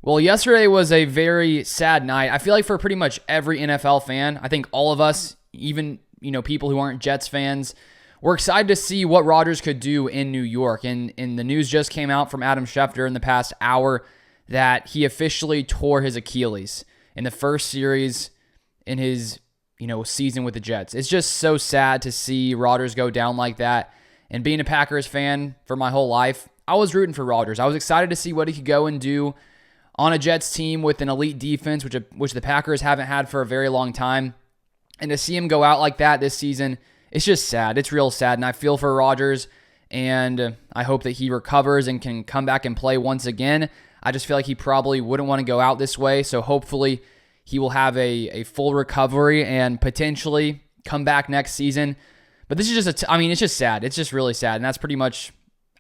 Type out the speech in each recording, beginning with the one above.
Well, yesterday was a very sad night. I feel like for pretty much every NFL fan, I think all of us, even people who aren't Jets fans, we're excited to see what Rodgers could do in New York. And the news just came out from Adam Schefter in the past hour that he officially tore his Achilles in the first series in his season with the Jets. It's just so sad to see Rodgers go down like that. And being a Packers fan for my whole life, I was rooting for Rodgers. I was excited to see what he could go and do on a Jets team with an elite defense, which the Packers haven't had for a very long time. And to see him go out like that this season, it's just sad. It's real sad. And I feel for Rodgers, and I hope that he recovers and can come back and play once again. I just feel like he probably wouldn't want to go out this way. So hopefully he will have a full recovery and potentially come back next season. But this is just it's just sad. It's just really sad. And that's pretty much,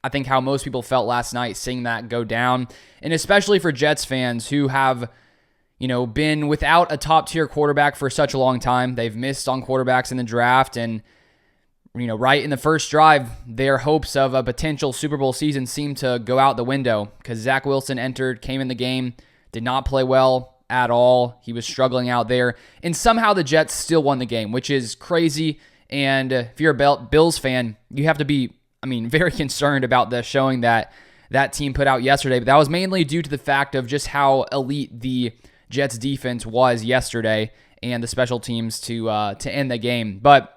I think, how most people felt last night seeing that go down. And especially for Jets fans who have, been without a top-tier quarterback for such a long time. They've missed on quarterbacks in the draft. And, right in the first drive, their hopes of a potential Super Bowl season seemed to go out the window because Zach Wilson came in the game, did not play well at all. He was struggling out there. And somehow the Jets still won the game, which is crazy. And if you're a Bills fan, you have to be very concerned about the showing that team put out yesterday. But that was mainly due to the fact of just how elite the Jets defense was yesterday and the special teams to end the game. But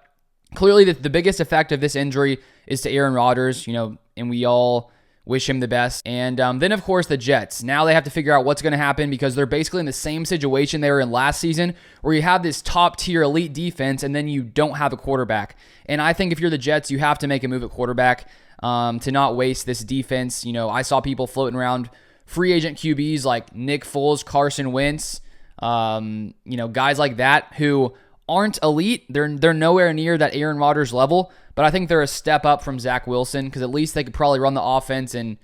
clearly the biggest effect of this injury is to Aaron Rodgers, and we all wish him the best. And then, of course, the Jets. Now they have to figure out what's going to happen because they're basically in the same situation they were in last season where you have this top-tier elite defense and then you don't have a quarterback. And I think if you're the Jets, you have to make a move at quarterback to not waste this defense. I saw people floating around free agent QBs like Nick Foles, Carson Wentz, guys like that who aren't elite. They're nowhere near that Aaron Rodgers level, but I think they're a step up from Zach Wilson because at least they could probably run the offense and,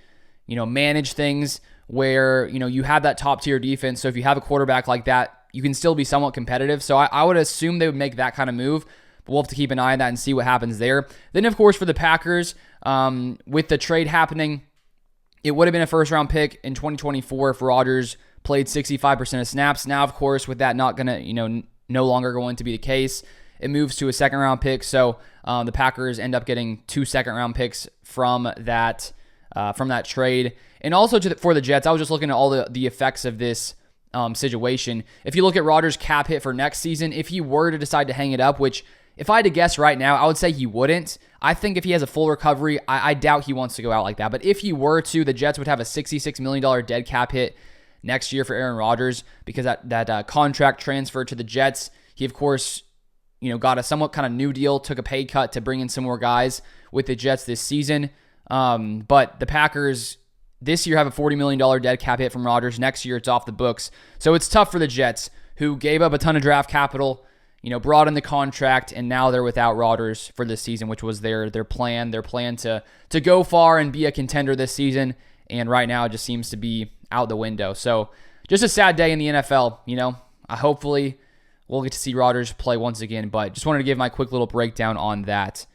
manage things where, you have that top tier defense. So if you have a quarterback like that, you can still be somewhat competitive. So I would assume they would make that kind of move, but we'll have to keep an eye on that and see what happens there. Then, of course, for the Packers, with the trade happening, it would have been a first-round pick in 2024 if Rodgers played 65% of snaps. Now, of course, with that not going to, no longer going to be the case, it moves to a second-round pick. So the Packers end up getting 2 second-round picks from that trade. And also for the Jets, I was just looking at all the effects of this situation. If you look at Rodgers' cap hit for next season, if he were to decide to hang it up, which if I had to guess right now, I would say he wouldn't. I think if he has a full recovery, I doubt he wants to go out like that. But if he were to, the Jets would have a $66 million dead cap hit next year for Aaron Rodgers because that contract transferred to the Jets. He, of course, got a somewhat kind of new deal, took a pay cut to bring in some more guys with the Jets this season. But the Packers this year have a $40 million dead cap hit from Rodgers. Next year, it's off the books. So it's tough for the Jets, who gave up a ton of draft capital, brought in the contract, and now they're without Rodgers for this season, which was their plan. Their plan to go far and be a contender this season. And right now, it just seems to be out the window. So just a sad day in the NFL. Hopefully we'll get to see Rodgers play once again. But just wanted to give my quick little breakdown on that.